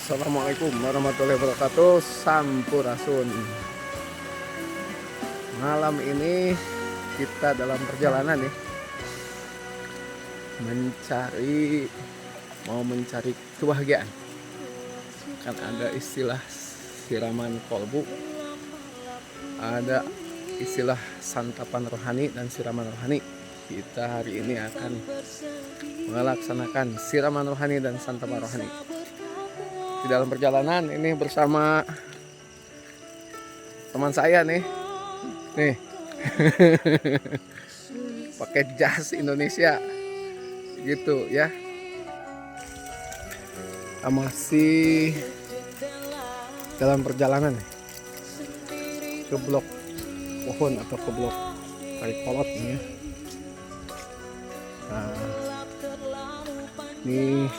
Assalamualaikum warahmatullahi wabarakatuh. Sampurasun. Malam ini kita dalam perjalanan nih, mau mencari kebahagiaan. Kan ada istilah siraman kolbu, ada istilah santapan rohani dan siraman rohani. Kita hari ini akan melaksanakan siraman rohani dan santapan rohani. Di dalam perjalanan ini bersama teman saya nih pakai jas Indonesia gitu ya. Masih dalam perjalanan nih, ke blok pohon atau ke blok tarik kolot nih ya. Nah, ini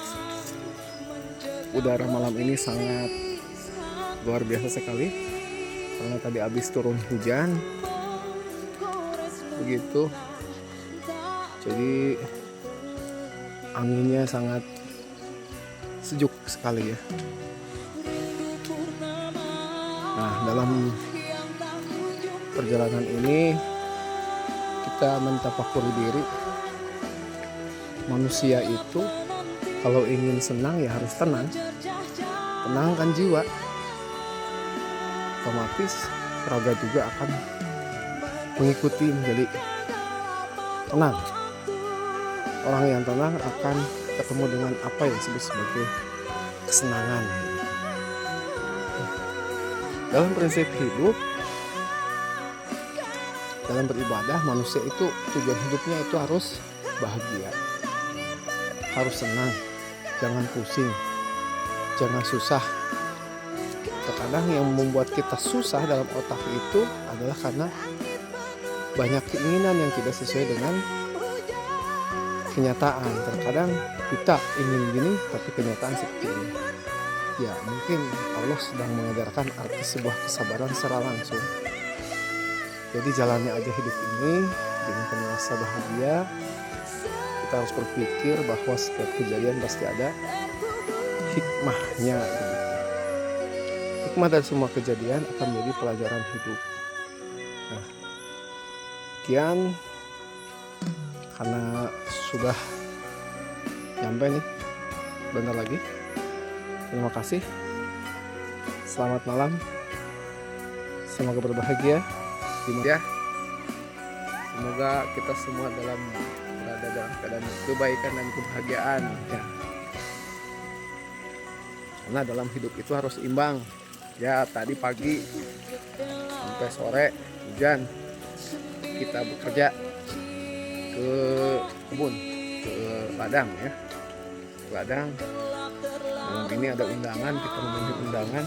udara malam ini sangat luar biasa sekali karena tadi habis turun hujan begitu, jadi anginnya sangat sejuk sekali ya. Nah, dalam perjalanan ini kita mentafakuri diri. Manusia itu kalau ingin senang ya harus tenang. Tenangkan jiwa, otomatis raga juga akan mengikuti menjadi tenang. Orang yang tenang akan ketemu dengan apa yang disebut sebagai kesenangan. Dalam prinsip hidup, dalam beribadah, manusia itu tujuan hidupnya itu harus bahagia, harus senang, jangan pusing, jangan susah. Terkadang yang membuat kita susah dalam otak itu adalah karena banyak keinginan yang tidak sesuai dengan kenyataan. Terkadang kita ingin gini tapi kenyataan seperti ini. Ya, mungkin Allah sedang mengajarkan arti sebuah kesabaran secara langsung. Jadi jalannya aja hidup ini dengan penuh rasa bahagia. Kita harus berpikir bahwa setiap kejadian pasti ada hikmahnya. Hikmah dari semua kejadian akan menjadi pelajaran hidup. Nah, sekian karena sudah nyampe nih, bentar lagi. Terima kasih. Selamat malam. Semoga berbahagia. Ya. Semoga kita semua berada dalam keadaan kebaikan dan kebahagiaan ya. Karena dalam hidup itu harus imbang. Ya, tadi pagi sampai sore hujan, kita bekerja ke kebun, ke ladang ya. Ladang. Malam ini ada undangan, kita memenuhi undangan.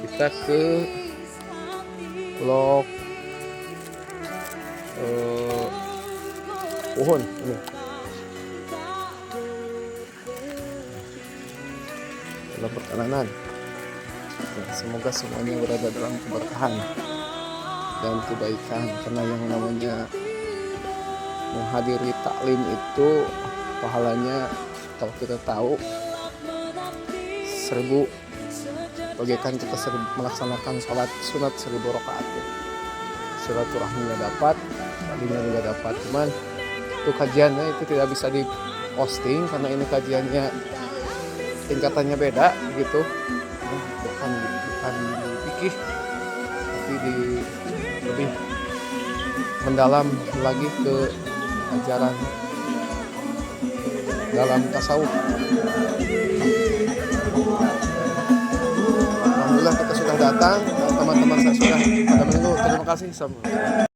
Kita ke blok pohon ini. Dalam perjalanan ya, semoga semuanya berada dalam keberkahan dan kebaikan, karena yang namanya menghadiri taklim itu pahalanya kalau kita tahu 1000 bagaikan kita melaksanakan sholat sunat 1000 rakaat ya. Silaturahminya dapat, tadinya juga dapat, cuman itu kajiannya itu tidak bisa diposting karena ini kajiannya tingkatannya beda gitu, bukan fikih tapi lebih mendalam lagi ke ajaran dalam tasawuf. Alhamdulillah kita sudah datang, teman-teman saya sudah pada menunggu. Terima kasih.